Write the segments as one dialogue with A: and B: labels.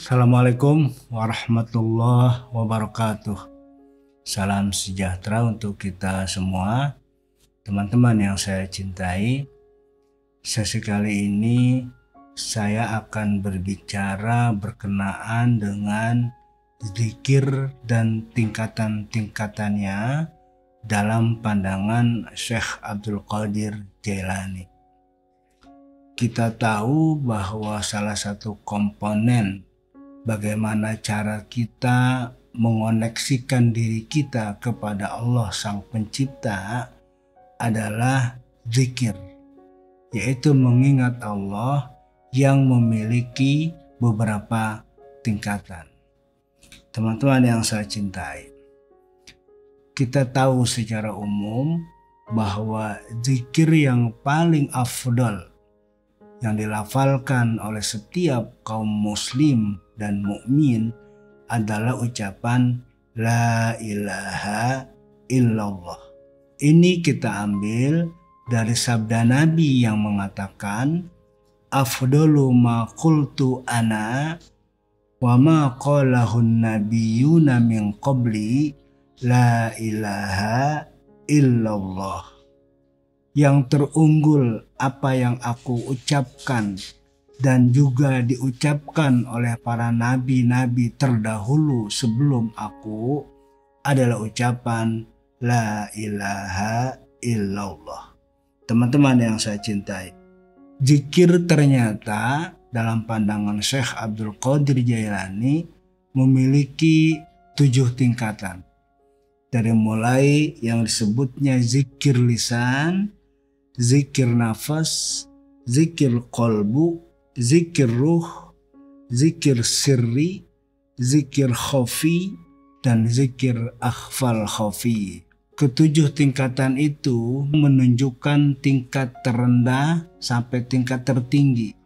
A: Assalamualaikum warahmatullahi wabarakatuh. Salam sejahtera untuk kita semua, teman-teman yang saya cintai. Sesi kali ini saya akan berbicara berkenaan dengan zikir dan tingkatan-tingkatannya dalam pandangan Syekh Abdul Qadir Jailani. Kita tahu bahwa salah satu komponen bagaimana cara kita mengoneksikan diri kita kepada Allah Sang Pencipta adalah zikir, yaitu mengingat Allah yang memiliki beberapa tingkatan. Teman-teman yang saya cintai, kita tahu secara umum bahwa zikir yang paling afdal yang dilafalkan oleh setiap kaum muslim dan mukmin adalah ucapan La ilaha illallah. Ini kita ambil dari sabda Nabi yang mengatakan, afdalu ma qultu ana wa ma qalahun nabiyuna min qabli la ilaha illallah. Yang terunggul apa yang aku ucapkan dan juga diucapkan oleh para nabi-nabi terdahulu sebelum aku adalah ucapan La ilaha illallah. Teman-teman yang saya cintai, zikir ternyata dalam pandangan Syekh Abdul Qadir Jailani memiliki 7 tingkatan. Dari mulai yang disebutnya zikir lisan, zikir nafas, zikir qalbu, zikir ruh, zikir sirri, zikir khafi, dan zikir akhfal khafi. Ketujuh tingkatan itu menunjukkan tingkat terendah sampai tingkat tertinggi.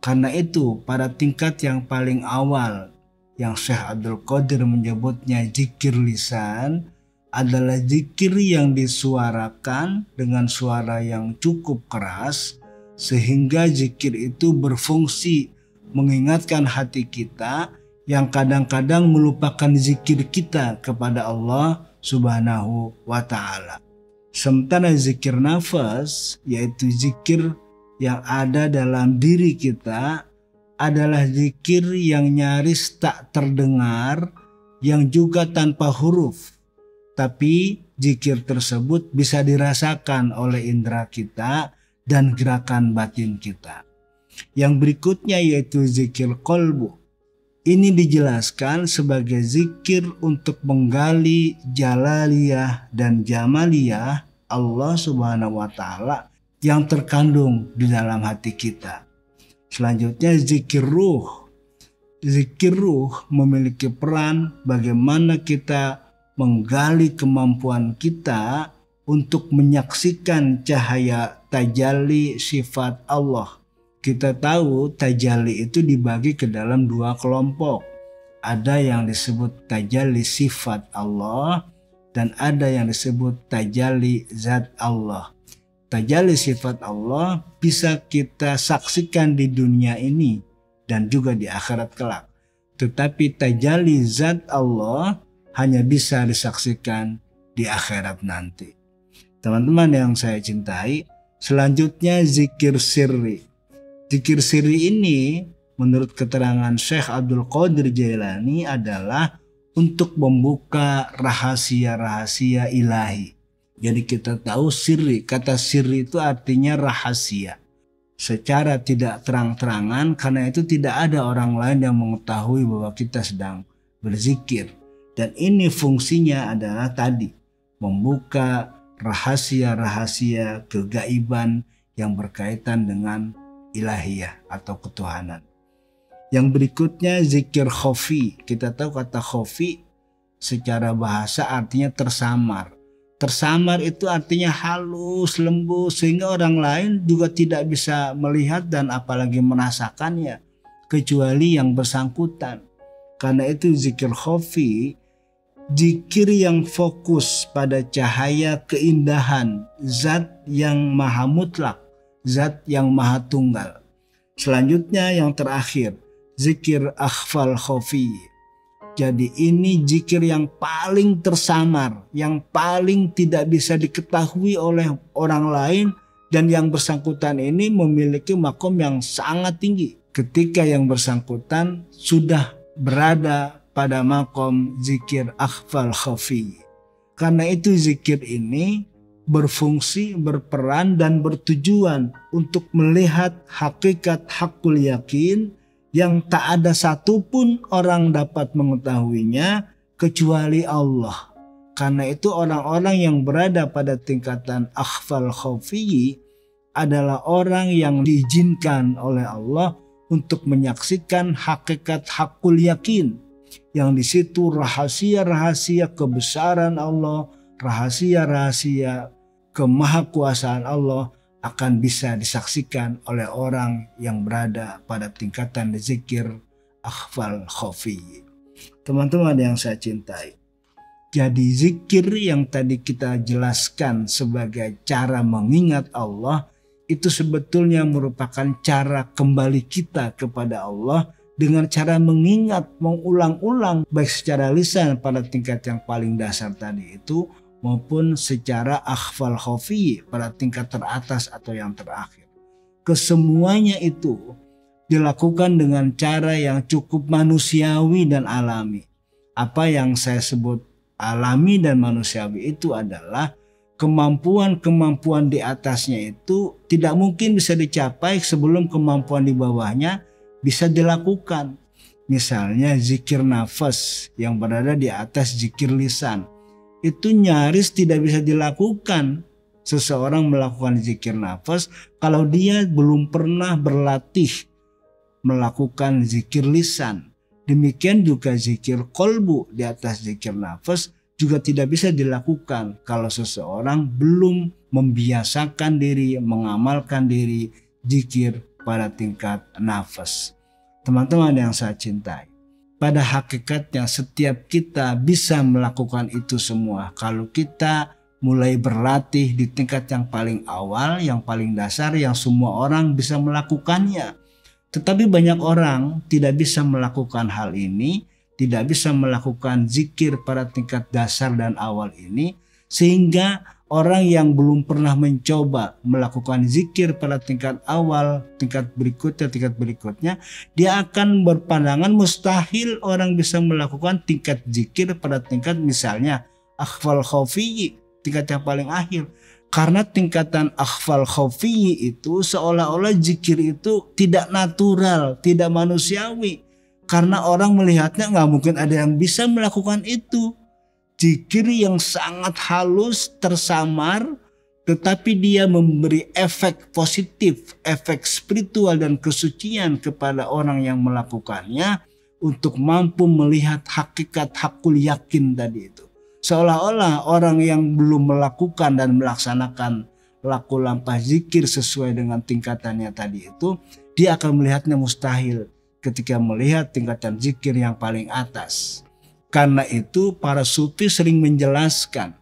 A: Karena itu pada tingkat yang paling awal yang Syekh Abdul Qadir menyebutnya zikir lisan adalah zikir yang disuarakan dengan suara yang cukup keras sehingga zikir itu berfungsi mengingatkan hati kita yang kadang-kadang melupakan zikir kita kepada Allah Subhanahu wa ta'ala. Sementara zikir nafas, yaitu zikir yang ada dalam diri kita, adalah zikir yang nyaris tak terdengar, yang juga tanpa huruf. Tapi zikir tersebut bisa dirasakan oleh indera kita dan gerakan batin kita. Yang berikutnya yaitu zikir qalbu. Ini dijelaskan sebagai zikir untuk menggali jalaliyah dan jamaliyah Allah Subhanahu wa ta'ala yang terkandung di dalam hati kita. Selanjutnya zikir ruh. Zikir ruh memiliki peran bagaimana kita menggali kemampuan kita untuk menyaksikan cahaya tajalli sifat Allah. Kita tahu tajalli itu dibagi ke dalam 2 kelompok. Ada yang disebut tajalli sifat Allah dan ada yang disebut tajalli zat Allah. Tajalli sifat Allah bisa kita saksikan di dunia ini dan juga di akhirat kelak. Tetapi tajalli zat Allah hanya bisa disaksikan di akhirat nanti. Teman-teman yang saya cintai, selanjutnya zikir sirri. Zikir sirri ini menurut keterangan Syekh Abdul Qadir Jailani adalah untuk membuka rahasia-rahasia ilahi. Jadi kita tahu sirri, kata sirri itu artinya rahasia. Secara tidak terang-terangan, karena itu tidak ada orang lain yang mengetahui bahwa kita sedang berzikir. Dan ini fungsinya adalah tadi, membuka rahasia-rahasia kegaiban yang berkaitan dengan ilahiyah atau ketuhanan. Yang berikutnya zikir khafi. Kita tahu kata khafi secara bahasa artinya tersamar. Tersamar itu artinya halus, lembut, sehingga orang lain juga tidak bisa melihat dan apalagi merasakannya kecuali yang bersangkutan. Karena itu zikir khafi, zikir yang fokus pada cahaya keindahan zat yang maha mutlak, zat yang maha tunggal. Selanjutnya yang terakhir, zikir akhfal khafi. Jadi ini zikir yang paling tersamar, yang paling tidak bisa diketahui oleh orang lain, dan yang bersangkutan ini memiliki makom yang sangat tinggi ketika yang bersangkutan sudah berada pada makom zikir akhfal khafi. Karena itu zikir ini berfungsi, berperan dan bertujuan untuk melihat hakikat hakul yakin yang tak ada satupun orang dapat mengetahuinya kecuali Allah. Karena itu orang-orang yang berada pada tingkatan akhfal khafi adalah orang yang diizinkan oleh Allah untuk menyaksikan hakikat hakul yakin, yang di situ rahasia-rahasia kebesaran Allah, rahasia-rahasia kemahakuasaan Allah akan bisa disaksikan oleh orang yang berada pada tingkatan zikir akhfal khafi. Teman-teman yang saya cintai, jadi zikir yang tadi kita jelaskan sebagai cara mengingat Allah itu sebetulnya merupakan cara kembali kita kepada Allah dengan cara mengingat, mengulang-ulang baik secara lisan pada tingkat yang paling dasar tadi itu maupun secara akhfal khafi pada tingkat teratas atau yang terakhir. Kesemuanya itu dilakukan dengan cara yang cukup manusiawi dan alami. Apa yang saya sebut alami dan manusiawi itu adalah kemampuan-kemampuan di atasnya itu tidak mungkin bisa dicapai sebelum kemampuan di bawahnya bisa dilakukan. Misalnya zikir nafas yang berada di atas zikir lisan, itu nyaris tidak bisa dilakukan seseorang melakukan zikir nafas kalau dia belum pernah berlatih melakukan zikir lisan. Demikian juga zikir kolbu di atas zikir nafas juga tidak bisa dilakukan kalau seseorang belum membiasakan diri, mengamalkan diri zikir pada tingkat nafas. Teman-teman yang saya cintai, pada hakikatnya setiap kita bisa melakukan itu semua kalau kita mulai berlatih di tingkat yang paling awal, yang paling dasar, yang semua orang bisa melakukannya. Tetapi banyak orang tidak bisa melakukan hal ini, tidak bisa melakukan zikir pada tingkat dasar dan awal ini, sehingga orang yang belum pernah mencoba melakukan zikir pada tingkat awal, tingkat berikutnya, dia akan berpandangan mustahil orang bisa melakukan tingkat zikir pada tingkat misalnya akhfal khafi, tingkat yang paling akhir. Karena tingkatan akhfal khafi itu seolah-olah zikir itu tidak natural, tidak manusiawi. Karena orang melihatnya nggak mungkin ada yang bisa melakukan itu. Zikir yang sangat halus, tersamar, tetapi dia memberi efek positif, efek spiritual dan kesucian kepada orang yang melakukannya untuk mampu melihat hakikat hakul yakin tadi itu. Seolah-olah orang yang belum melakukan dan melaksanakan laku lampah zikir sesuai dengan tingkatannya tadi itu, dia akan melihatnya mustahil ketika melihat tingkatan zikir yang paling atas. Karena itu para sufi sering menjelaskan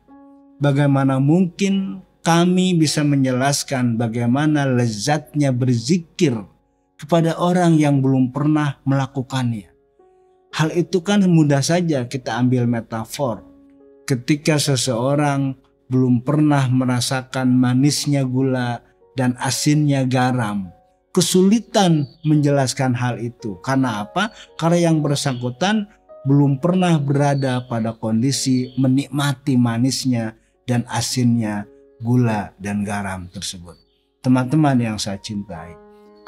A: bagaimana mungkin kami bisa menjelaskan bagaimana lezatnya berzikir kepada orang yang belum pernah melakukannya. Hal itu kan mudah saja kita ambil metafor. Ketika seseorang belum pernah merasakan manisnya gula dan asinnya garam, kesulitan menjelaskan hal itu. Karena apa? Karena yang bersangkutan belum pernah berada pada kondisi menikmati manisnya dan asinnya gula dan garam tersebut. Teman-teman yang saya cintai,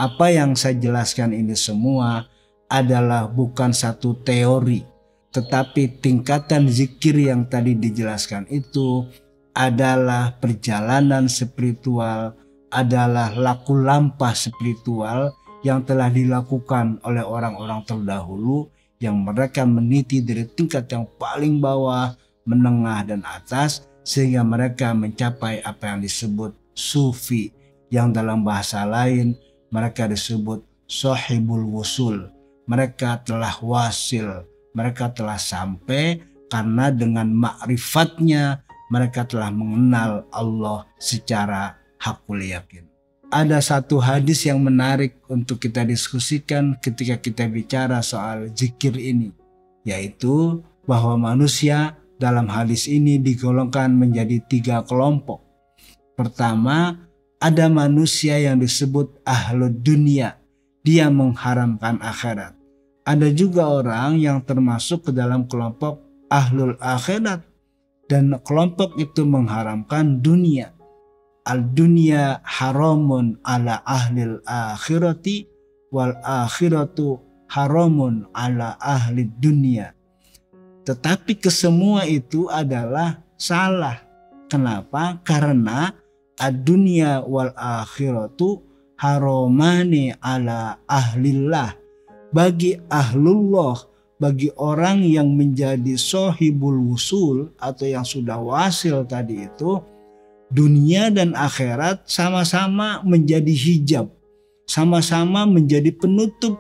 A: apa yang saya jelaskan ini semua adalah bukan satu teori, tetapi tingkatan zikir yang tadi dijelaskan itu adalah perjalanan spiritual, adalah laku lampah spiritual yang telah dilakukan oleh orang-orang terdahulu, yang mereka meniti dari tingkat yang paling bawah, menengah dan atas, sehingga mereka mencapai apa yang disebut sufi, yang dalam bahasa lain mereka disebut sahibul wusul. Mereka telah wasil, mereka telah sampai karena dengan ma'rifatnya mereka telah mengenal Allah secara hakul yakin. ada satu hadis yang menarik untuk kita diskusikan ketika kita bicara soal zikir ini, yaitu bahwa manusia dalam hadis ini digolongkan menjadi 3 kelompok. Pertama, ada manusia yang disebut ahlud dunia, dia mengharamkan akhirat. Ada juga orang yang termasuk ke dalam kelompok ahlul akhirat, dan kelompok itu mengharamkan dunia. Al-dunya haramun ala ahlil akhirati wal akhiratu haramun ala ahli dunia. Tetapi kesemua itu adalah salah. Kenapa? Karena ad-dunya wal akhiratu haramani ala ahlillah. Bagi ahlullah, bagi orang yang menjadi sohibul wusul atau yang sudah wasil tadi itu, dunia dan akhirat sama-sama menjadi hijab, sama-sama menjadi penutup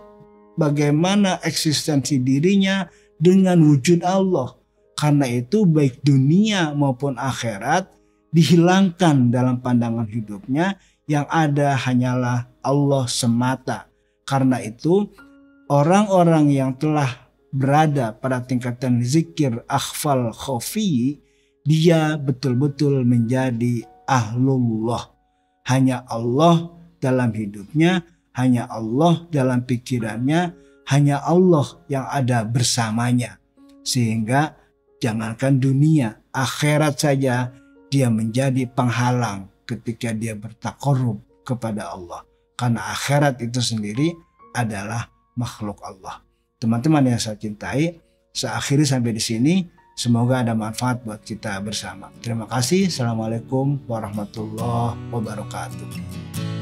A: bagaimana eksistensi dirinya dengan wujud Allah. Karena itu baik dunia maupun akhirat dihilangkan dalam pandangan hidupnya, yang ada hanyalah Allah semata. Karena itu orang-orang yang telah berada pada tingkatan zikir akhfal khafi, dia betul-betul menjadi ahlullah. Hanya Allah dalam hidupnya, hanya Allah dalam pikirannya, hanya Allah yang ada bersamanya. Sehingga jangankan dunia, akhirat saja dia menjadi penghalang ketika dia bertakarrub kepada Allah. Karena akhirat itu sendiri adalah makhluk Allah. Teman-teman yang saya cintai, saya akhiri sampai di sini. Semoga ada manfaat buat kita bersama. Terima kasih. Assalamualaikum warahmatullahi wabarakatuh.